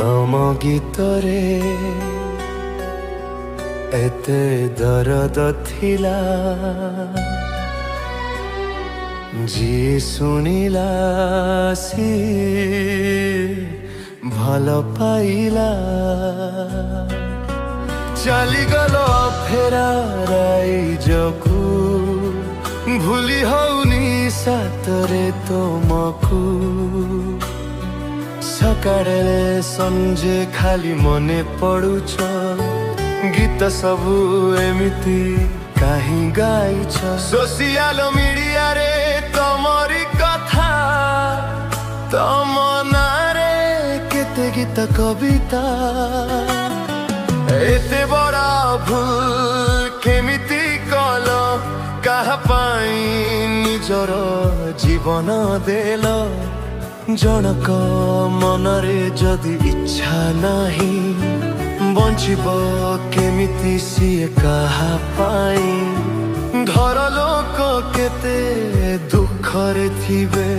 तम गीतरे एते दर्द थिला जी शुणिला सी भल पाइला चलीगल फेराराई जकू भूली हौनी सातरे तुमकू सकाळे संजे खाली मने पड़ुछ गीत सबू एमिति काहीं गाइछ सोशल मीडिया रे तमरी कथा तम नारे केते गीत कविता एते बड़ा भूल केमिति कल कहा पाई निजर जीवन देल जनक मनरे जदि इच्छा नाही बंचिब केमिति सिए कहा पाई घर लोक केते दुखरे थिबे।